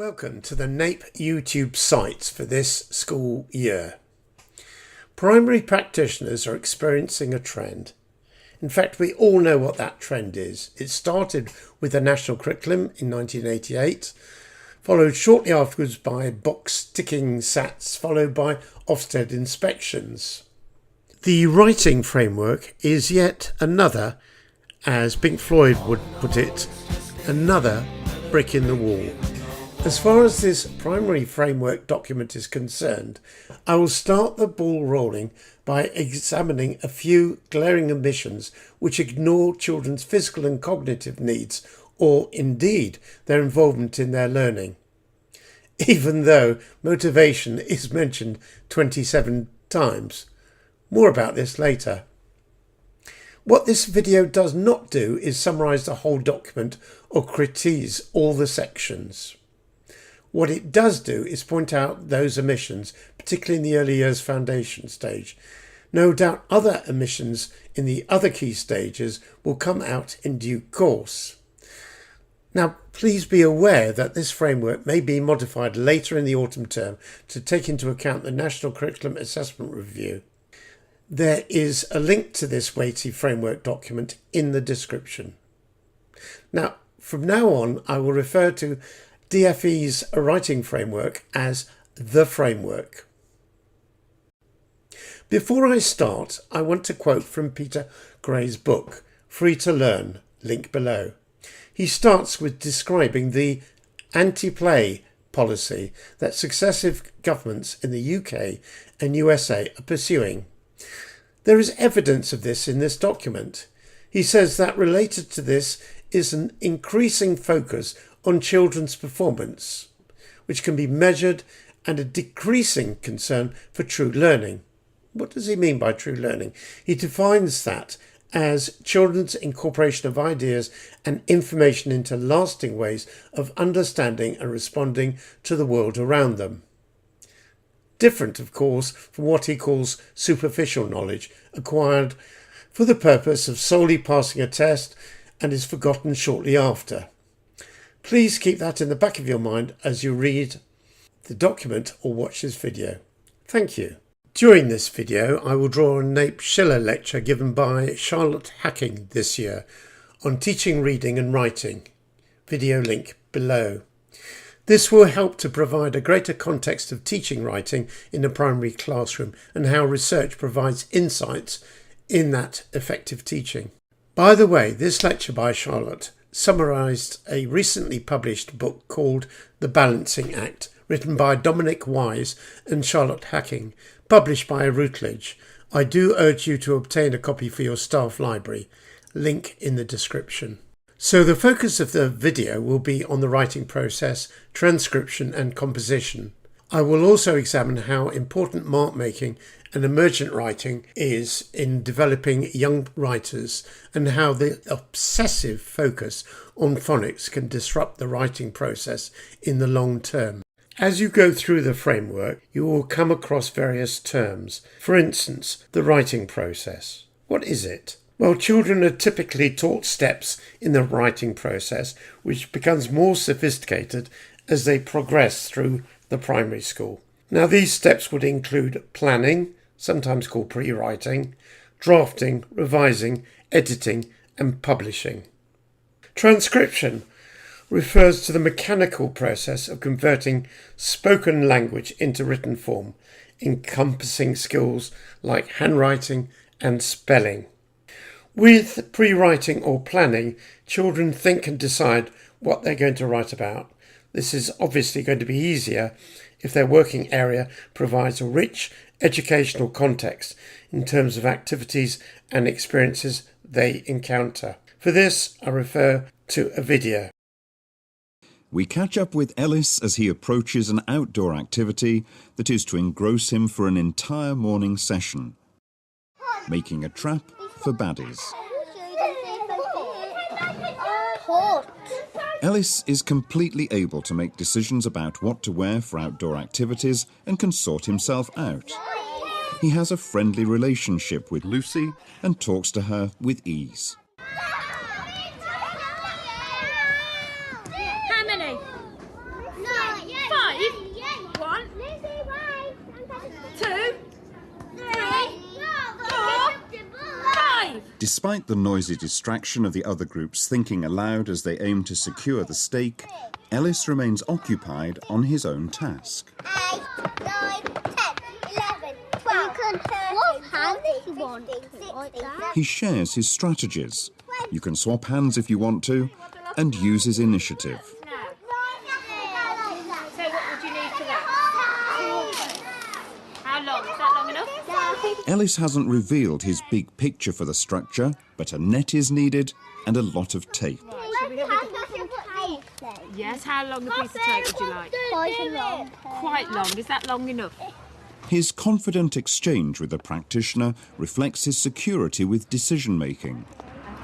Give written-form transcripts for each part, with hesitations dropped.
Welcome to the NAPE YouTube sites for this school year. Primary practitioners are experiencing a trend. In fact, we all know what that trend is. It started with the national curriculum in 1988, followed shortly afterwards by box ticking SATs, followed by Ofsted inspections. The writing framework is yet another, as Pink Floyd would put it, another brick in the wall. As far as this primary framework document is concerned, I will start the ball rolling by examining a few glaring omissions which ignore children's physical and cognitive needs, or indeed their involvement in their learning, even though motivation is mentioned 27 times. More about this later. What this video does not do is summarise the whole document or critique all the sections. What it does do is point out those omissions, particularly in the early years foundation stage. No doubt other omissions in the other key stages will come out in due course. Now, please be aware that this framework may be modified later in the autumn term to take into account the National Curriculum Assessment Review. There is a link to this weighty framework document in the description. Now, from now on, I will refer to DfE's writing framework as the framework. Before I start, I want to quote from Peter Gray's book, Free to Learn, link below. He starts with describing the anti-play policy that successive governments in the UK and USA are pursuing. There is evidence of this in this document. He says that related to this is an increasing focus on children's performance, which can be measured, and a decreasing concern for true learning. What does he mean by true learning? He defines that as children's incorporation of ideas and information into lasting ways of understanding and responding to the world around them. Different, of course, from what he calls superficial knowledge, acquired for the purpose of solely passing a test and is forgotten shortly after. Please keep that in the back of your mind as you read the document or watch this video. Thank you. During this video, I will draw on NAPE Schiller lecture given by Charlotte Hacking this year on teaching reading and writing. Video link below. This will help to provide a greater context of teaching writing in the primary classroom and how research provides insights in that effective teaching. By the way, this lecture by Charlotte summarised a recently published book called The Balancing Act, written by Dominic Wise and Charlotte Hacking, published by Routledge. I do urge you to obtain a copy for your staff library. Link in the description. So the focus of the video will be on the writing process, transcription and composition. I will also examine how important mark making and emergent writing is in developing young writers, and how the obsessive focus on phonics can disrupt the writing process in the long term. As you go through the framework, you will come across various terms. For instance, the writing process. What is it? Well, children are typically taught steps in the writing process, which becomes more sophisticated as they progress through the primary school. Now, these steps would include planning, sometimes called pre-writing, drafting, revising, editing, and publishing. Transcription refers to the mechanical process of converting spoken language into written form, encompassing skills like handwriting and spelling. With pre-writing or planning, children think and decide what they're going to write about. This is obviously going to be easier if their working area provides a rich educational context in terms of activities and experiences they encounter. For this, I refer to a video. We catch up with Ellis as he approaches an outdoor activity that is to engross him for an entire morning session. Making a trap for baddies. Ellis is completely able to make decisions about what to wear for outdoor activities and can sort himself out. He has a friendly relationship with Lucy and talks to her with ease. How many? 9. Despite the noisy distraction of the other groups thinking aloud as they aim to secure the stake, Ellis remains occupied on his own task. 8, 9, 10, 11, 12, 13, 14, 15, 16, He shares his strategies. You can swap hands if you want to, and uses initiative. So what would you need for that? How long? Is that long enough? Ellis hasn't revealed his big picture for the structure, but a net is needed and a lot of tape. Yes, how long a piece of tape would you like? Quite long. Quite long. Is that long enough? His confident exchange with the practitioner reflects his security with decision-making.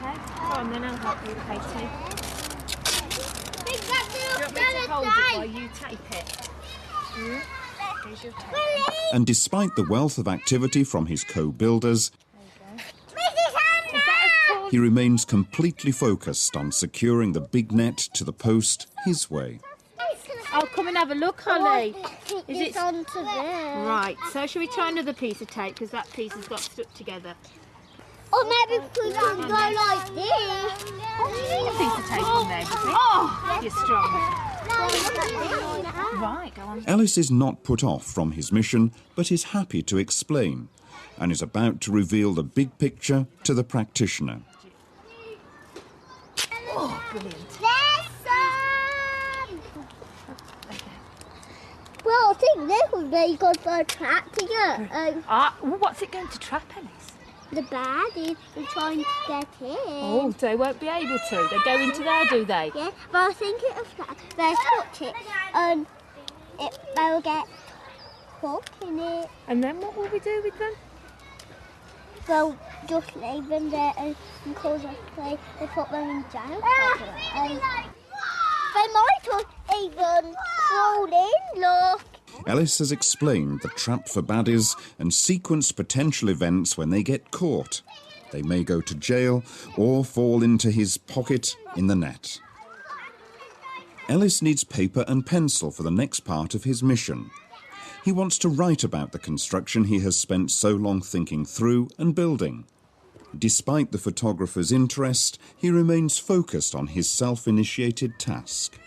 Okay. Go on then, I'll help you with tape. Do you want me to hold it while you tape it? Here's your tape. And despite the wealth of activity from his co-builders, he remains completely focused on securing the big net to the post his way. Oh, come and have a look, Holly. Is it onto there? right? So shall we try another piece of tape because that piece has got stuck together? Or maybe we can go like this. A piece of tape on there, does it? Oh, you're strong. Right, go on. Ellis is not put off from his mission, but is happy to explain, and is about to reveal the big picture to the practitioner. Oh, brilliant. Well, I think this would be good for attracting it. What's it going to trap, Ellis? The baddies are trying to get in. Oh, they won't be able to. They go into there, do they? Yeah, but I think they'll touch it and they'll get caught in it. And then what will we do with them? They'll just leave them there and cause us play. They put them in jail. They might even fall in, look. Ellis has explained the trap for baddies and sequenced potential events when they get caught. They may go to jail or fall into his pocket in the net. Ellis needs paper and pencil for the next part of his mission. He wants to write about the construction he has spent so long thinking through and building. Despite the photographer's interest, he remains focused on his self-initiated task.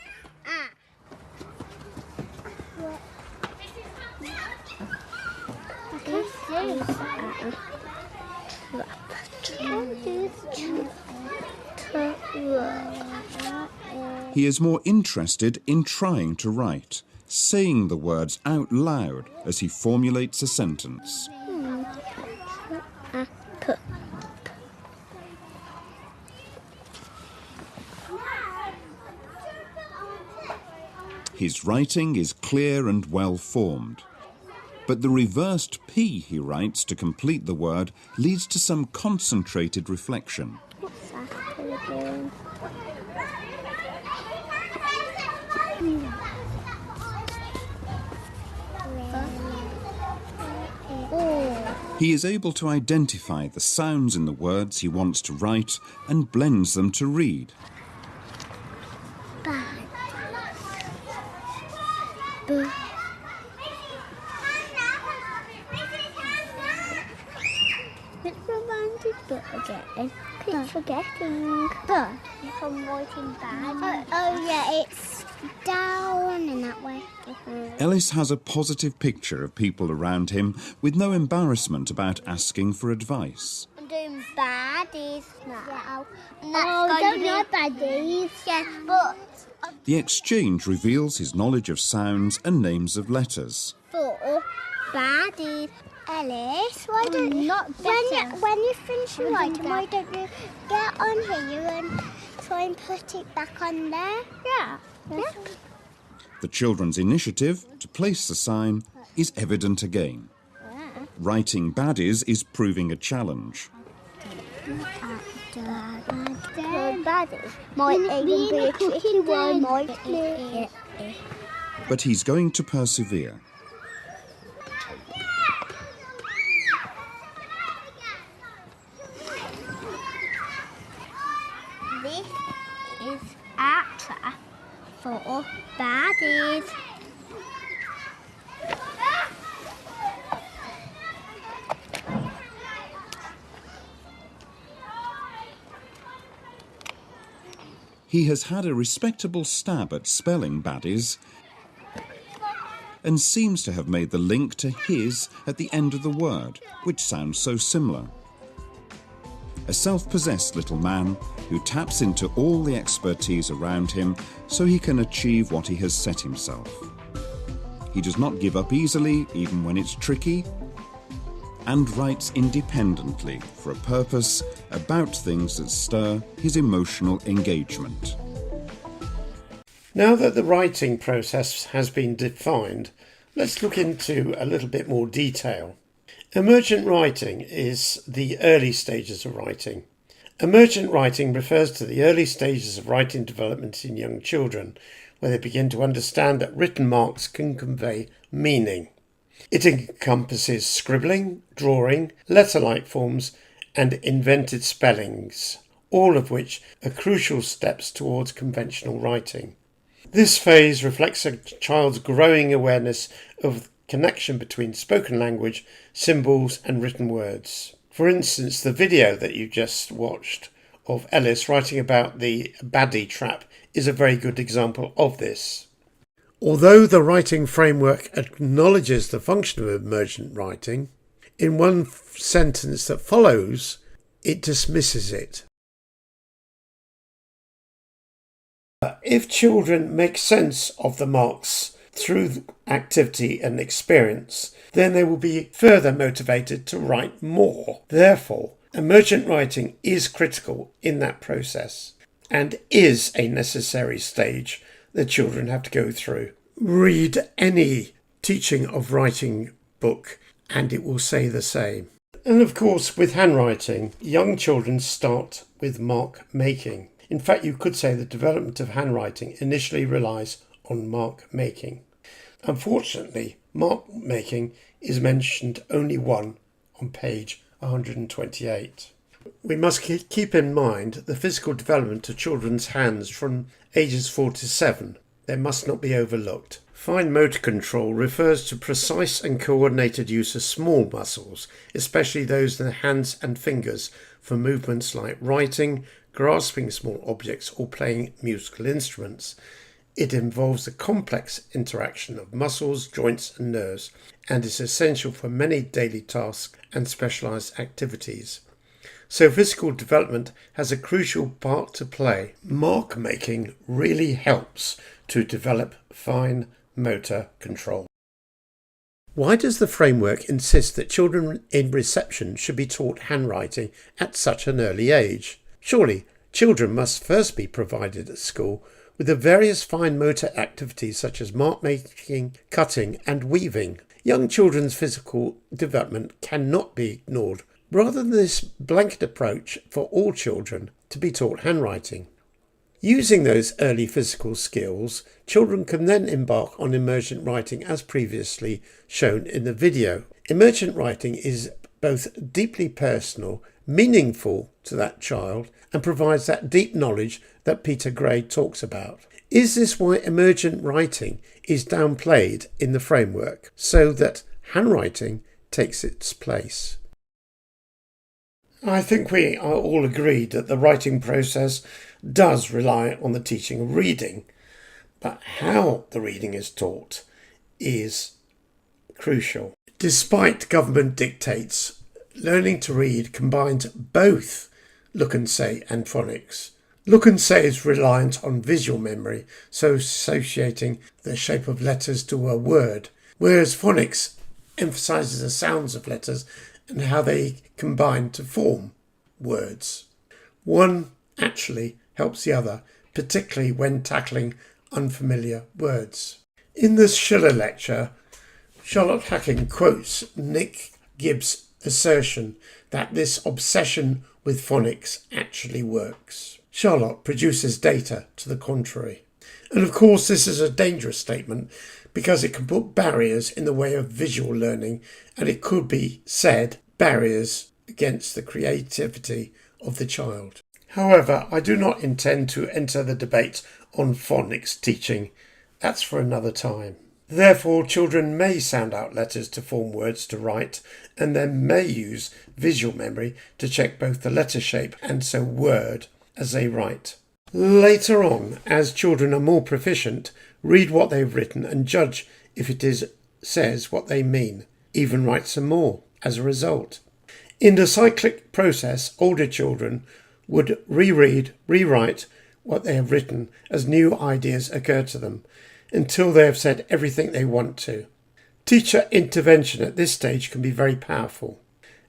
He is more interested in trying to write, saying the words out loud as he formulates a sentence. His writing is clear and well-formed. But the reversed P he writes to complete the word leads to some concentrated reflection. What's that again? He is able to identify the sounds in the words he wants to write and blends them to read. It's reminded but again. Keep forgetting. But if I'm writing bad. Oh yeah, it's down in that way. Ellis has a positive picture of people around him with no embarrassment about asking for advice. I'm doing baddies now. And that's don't know baddies. Yeah, but The exchange reveals his knowledge of sounds and names of letters. for baddies. Ellis, why don't you when you finish your writing, why don't you get on here and try and put it back on there? Yeah. The children's initiative to place the sign is evident again. Writing baddies is proving a challenge. Baddies might even be a tricky one, mightn't it? But he's going to persevere. This is ATA for baddies. He has had a respectable stab at spelling baddies and seems to have made the link to his at the end of the word, which sounds so similar. A self-possessed little man who taps into all the expertise around him so he can achieve what he has set himself. He does not give up easily, even when it's tricky, and writes independently for a purpose about things that stir his emotional engagement. Now that the writing process has been defined, let's look into a little bit more detail. Emergent writing is the early stages of writing. Emergent writing refers to the early stages of writing development in young children, where they begin to understand that written marks can convey meaning. It encompasses scribbling, drawing, letter-like forms, and invented spellings, all of which are crucial steps towards conventional writing. This phase reflects a child's growing awareness of the connection between spoken language, symbols, and written words. For instance, the video that you just watched of Ellis writing about the baddie trap is a very good example of this. Although the writing framework acknowledges the function of emergent writing, in one sentence that follows, it dismisses it. If children make sense of the marks through activity and experience, then they will be further motivated to write more. Therefore, emergent writing is critical in that process and is a necessary stage that children have to go through. Read any teaching of writing book and it will say the same. And of course, with handwriting, young children start with mark making. In fact, you could say the development of handwriting initially relies on mark making. Unfortunately, mark making is mentioned only on page 128. We must keep in mind the physical development of children's hands from ages 4 to 7. They must not be overlooked. Fine motor control refers to precise and coordinated use of small muscles, especially those in the hands and fingers, for movements like writing, grasping small objects, or playing musical instruments. It involves the complex interaction of muscles, joints, and nerves, and is essential for many daily tasks and specialised activities. So physical development has a crucial part to play. Mark making really helps to develop fine motor control. Why does the framework insist that children in reception should be taught handwriting at such an early age? Surely children must first be provided at school with the various fine motor activities such as mark making, cutting, and weaving. Young children's physical development cannot be ignored. Rather than this blanket approach for all children to be taught handwriting. Using those early physical skills, children can then embark on emergent writing as previously shown in the video. Emergent writing is both deeply personal, meaningful to that child, and provides that deep knowledge that Peter Gray talks about. Is this why emergent writing is downplayed in the framework, so that handwriting takes its place? I think we are all agreed that the writing process does rely on the teaching of reading, but how the reading is taught is crucial. Despite government dictates, learning to read combines both look and say and phonics. Look and say is reliant on visual memory, so associating the shape of letters to a word, whereas phonics emphasises the sounds of letters and how they combine to form words. One actually helps the other, particularly when tackling unfamiliar words. In the Schiller lecture, Charlotte Hacking quotes Nick Gibbs' assertion that this obsession with phonics actually works. Charlotte produces data to the contrary. And of course this is a dangerous statement because it can put barriers in the way of visual learning, and it could be said barriers against the creativity of the child. However, I do not intend to enter the debate on phonics teaching. That's for another time. Therefore, children may sound out letters to form words to write, and then may use visual memory to check both the letter shape and so word as they write. Later on, as children are more proficient, read what they've written and judge if it says what they mean, even write some more as a result. In the cyclic process, older children would reread, rewrite what they have written as new ideas occur to them, until they have said everything they want to. Teacher intervention at this stage can be very powerful.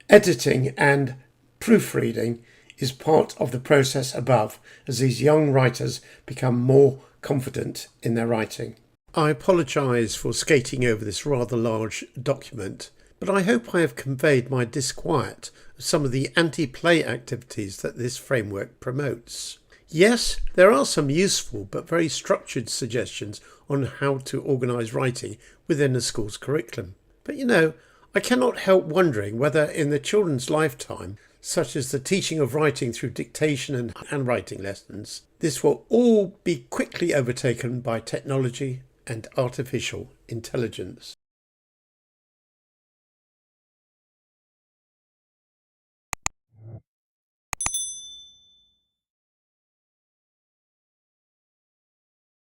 Editing and proofreading is part of the process above, as these young writers become more confident in their writing. I apologise for skating over this rather large document, but I hope I have conveyed my disquiet of some of the anti-play activities that this framework promotes. Yes, there are some useful but very structured suggestions on how to organise writing within a school's curriculum. But I cannot help wondering whether in the children's lifetime, such as the teaching of writing through dictation and handwriting lessons, this will all be quickly overtaken by technology and artificial intelligence.